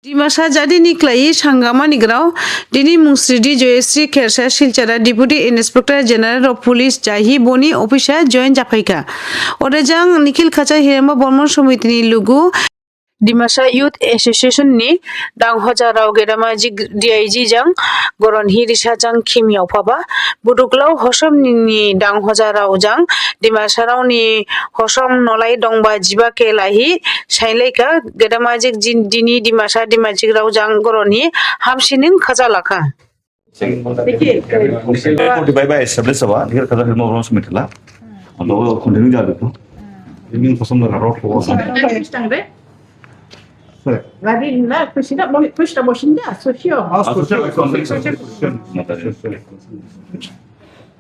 Dimasa jadi niklai sanggama nigrau dini Musridi Joyasri Khersa Silchara Deputy Inspector General of Police Jahi Boni Officer join Japaika. Odajang Nikhil Khacha Hirama Bormon Somitini Lugu Dimasa Youth Association ni dang hojarau gedamaji DIG jang goron hirisa jang khimiau phaba buduklau hosom ni dang hojarau jang Dimasa rau ni hosom nolai dongba jiba kelahi sailaika gedamaji dini Dimasa dimajik rau jang goroni hamsining khajalaka Bye-bye establish apa? Dia kata ilmu orang semitlah. Atau continue jadi tu. Ini kosong dah road for. Lagi na kusina mo kusta mo sinda sosyo.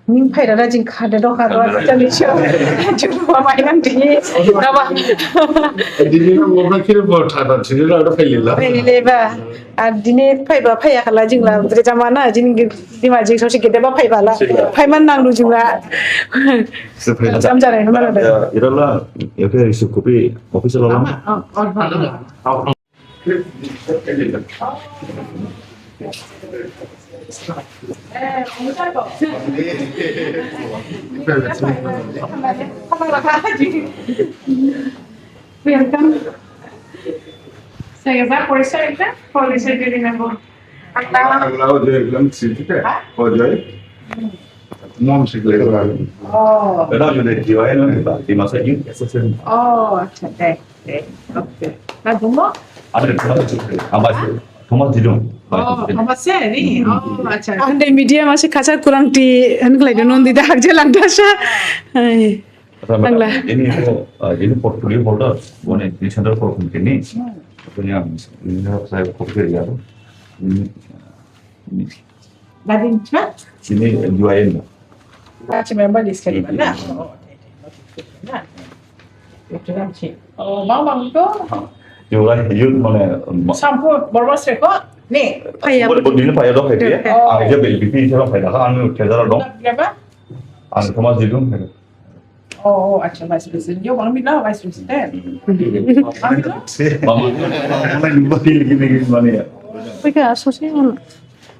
Ning paira ra jing khade do khado chali sho. Juru ba mai nang ti. Naba. Dini mo ba kire bo thada chini ra failila. Failila. Ar dine phaiba phaya khala jing la tre jamana jing dima jing sosi gede ba phaiba la. Phaiman nang lu jing la. Jam jare ma la. Iralah, ya ke isu kopi official orang. Welcome. Saya Pak polisi jadi member. Aglau je bilang sini tu. Oh jadi. Mom sih lagi. Oh. Benar juga jiwa ini di masa ini association. Oh, अच्छा deh. Oke. Nah, Bumbo? Ada Thomas Didung. Oh, Thomas ni. Oh, अच्छा. Ande media masih kacar kurang di hanglai donon di dah jalan dasa. Ini portfolio holder, bukan ini center for company. Punya ini saya kopi ya. Ini Badin cuma? sini juain. Macam member di sekali mana? Oh, nah. Itu kan sih. Oh, bang tu. Jualan hijau mana? Sampo boros rekod. Ni. Ini payah dong dia. Aja BLPP itu payah kan anu kejar dong. Berapa? Anu Thomas Didung. Oh, अच्छा vice president. Yo, bang bila vice president. Bang bila? Mama mulai lupa gini mana ya? Mereka asosiasi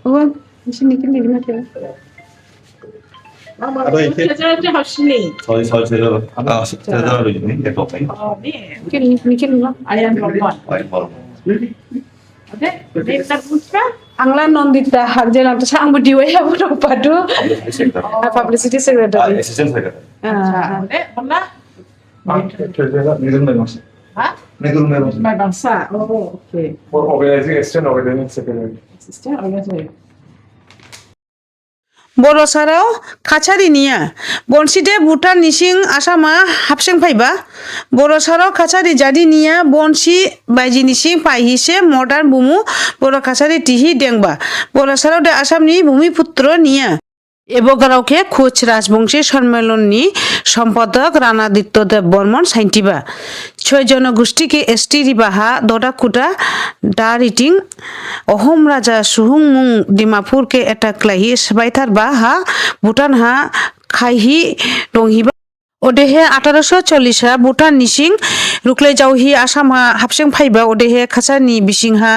oh di sini kini gimana kira? Ada itu. Kerja harus ni. Saya saya ini ya kok ini. Oh, ni. Mikir lah. Ayam berbuat. Baik malam. Oke, ni tak buka. Angla nondita hak jalan tu sang berdiwa ya bodoh padu. Publicity secretary. Assistant saya. Mana? Kerja ni kan memang. Ha? Negeri memang. Mai bangsa. Oh, okay. For organizing external organizing secretary. Assistant organizer. Boro sarau kachari niya bonside Bhutan nising asama hapseng phaiba boro sarau kachari jadi niya bonsi baiji nising pai hise modern bumu boro kachari tihi dengba boro sarau de asam ni bhumi putro niya এবগারাওকে Koch Rajbanshi Sammilani সম্পাদক রানাদিত্য দেব বর্মন সাইন্টিবা 6 জনগোষ্ঠীকে ST রিবাহা দডাকুটা ডা রিটিং অহোম রাজা সুহুংমুং ডিমাপুরকে এটাকলাহি সবাইথারবা হা ভুটান হা খাইহি দংহিবা ওদেহে 1840 Bhutan নিসিং रुक्लाय जावहि Assam हाबसें FIBA ओदेहे खाचानि बिसिंहा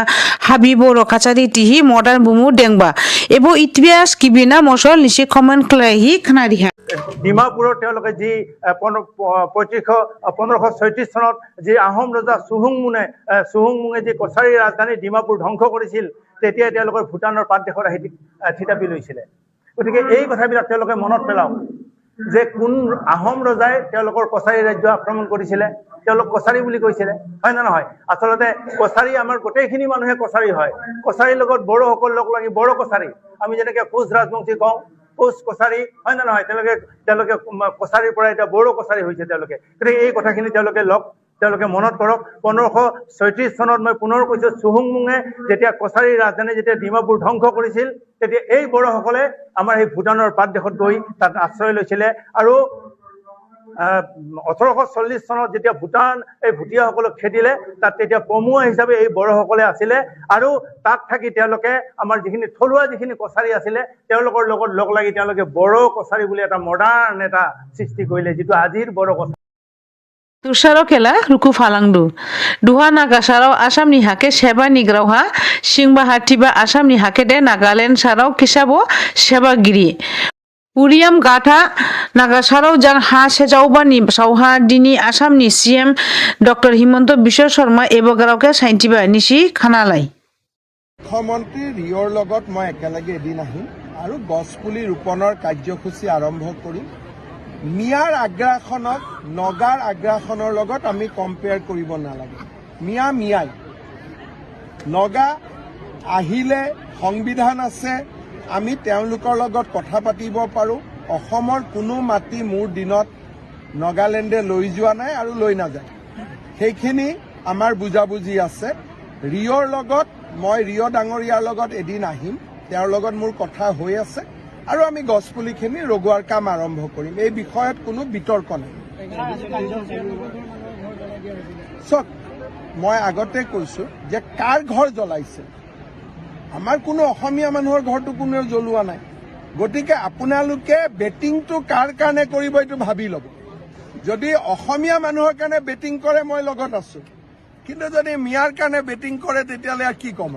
हाबि बर' खाचारि तिहि modern बुमु देंबा एबो इतिहास किबिना मसल निसि कमेन्ट क्लाइहि खनारिहा ডিমাপুৰৰ তেওঁলোকে যি 1536 চনত যি আহোম ৰজা চুহুংমুঙে যি কছাৰী ৰাজধানী ডিমাপুৰ ধ্বংস কৰিছিল তেতিয়া তেওঁলোকৰ ভূটানৰ প্ৰাদেশত আহি থিতাপি লৈছিলে গতিকে এই কথাবিলাক তেওঁলোকে মনত পেলাওক যে কোন আহোম ৰজাই তেওঁলোকৰ কছাৰী ৰাজ্য আক্ৰমণ কৰিছিলে তেওঁলোক কছাৰী বুলি কৈছিলে হয় না নহয় আসলতে কছাৰী আমাৰ গোটেইখিনি মানুহে কছাৰী হয় কছাৰীৰ লগত বড়োসকল লগ লাগি বড়ো কছাৰী আমি যেনেকৈ কোচ ৰাজবংশী কওঁ কোচ কছাৰী হয় না নহয় তেওঁলোকে কছাৰীৰ পৰা এটা বড়ো কছাৰী হৈছে তেওঁলোকে গতিকে এই কথাখিনি তেওঁলোকে মনত কৰক 1536 চনত মই পুনৰ কৈছো চুহুংমুঙে যেতিয়া কছাৰী ৰাজধানী যেতিয়া ডিমাপুৰ ধ্বংস কৰিছিল তেতিয়া এই বড়োসকলে আমাৰ এই ভূটানৰ প্ৰাদেশত গৈ তাত আশ্ৰয় লৈছিলে আৰু 1840 চনত যেতিয়া ভূটান এই ভুটীয়াসকলক খেদিলে তাত তেতিয়া পমুৱা হিচাপে এই বড়োসকলে আছিলে আৰু তাত থাকি তেওঁলোকে আমাৰ যিখিনি থলুৱা যিখিনি কছাৰী আছিলে তেওঁলোকৰ লগত লগ লাগি তেওঁলোকে বড়ো কছাৰী বুলি এটা মডাৰ্ণ এটা সৃষ্টি কৰিলে যিটো আজিৰ বড়ো কছাৰী तुषारो खेला रुकु फालांदु दुहा नागासाराव आसामनि हाके सेबा निग्रावहा सिंबा हाथिबा आसामनि हाके दे नागालेण्ड साराव किसाबो सेबागिरि उरियाम गाथा नागासाराव जान हा सेजावबानि सावहा दिनि आसामनि सीएम डक्टर हिमন্ত বিশ্ব শৰ্মা এবগাरावके साइन्टिबा निसि खानालाय মুখ্যমন্ত্ৰী ৰিঅ'ৰ লগত মই একেলগে এদিন আহিম আৰু গছপুলি ৰোপণৰ কাৰ্যসূচী আৰম্ভ কৰিম মিয়াৰ আগ্ৰাসনক নগাৰ আগ্ৰাসনৰ লগত আমি কম্পেয়াৰ কৰিব নালাগে মিয়া মিয়াই নগা আহিলে সংবিধান আছে আমি তেওঁলোকৰ লগত কথা পাতিব পাৰোঁ অসমৰ কোনো মাটি মোৰ দিনত নগালেণ্ডে লৈ যোৱা নাই আৰু লৈ নাযায় সেইখিনি আমাৰ বুজাবুজি আছে ৰিঅ'ৰ লগত মই ৰিঅ' ডাঙৰীয়াৰ লগত এদিন আহিম তেওঁৰ লগত মোৰ কথা হৈ আছে আৰু আমি গছপুলিখিনি লগোৱাৰ কাম আৰম্ভ কৰিম এই বিষয়ত কোনো বিতৰ্ক নাই চক মই আগতে কৈছো যে কাৰ ঘৰ জ্বলাইছে আমাৰ কোনো অসমীয়া মানুহৰ ঘৰটো কোনেও জ্বলোৱা নাই গতিকে আপোনালোকে বেটিংটো কাৰ কাৰণে কৰিব এইটো ভাবি ল'ব যদি অসমীয়া মানুহৰ কাৰণে বেটিং কৰে মই লগত আছো কিন্তু যদি মিয়াৰ কাৰণে বেটিং কৰে তেতিয়াহ'লে কি ক'ম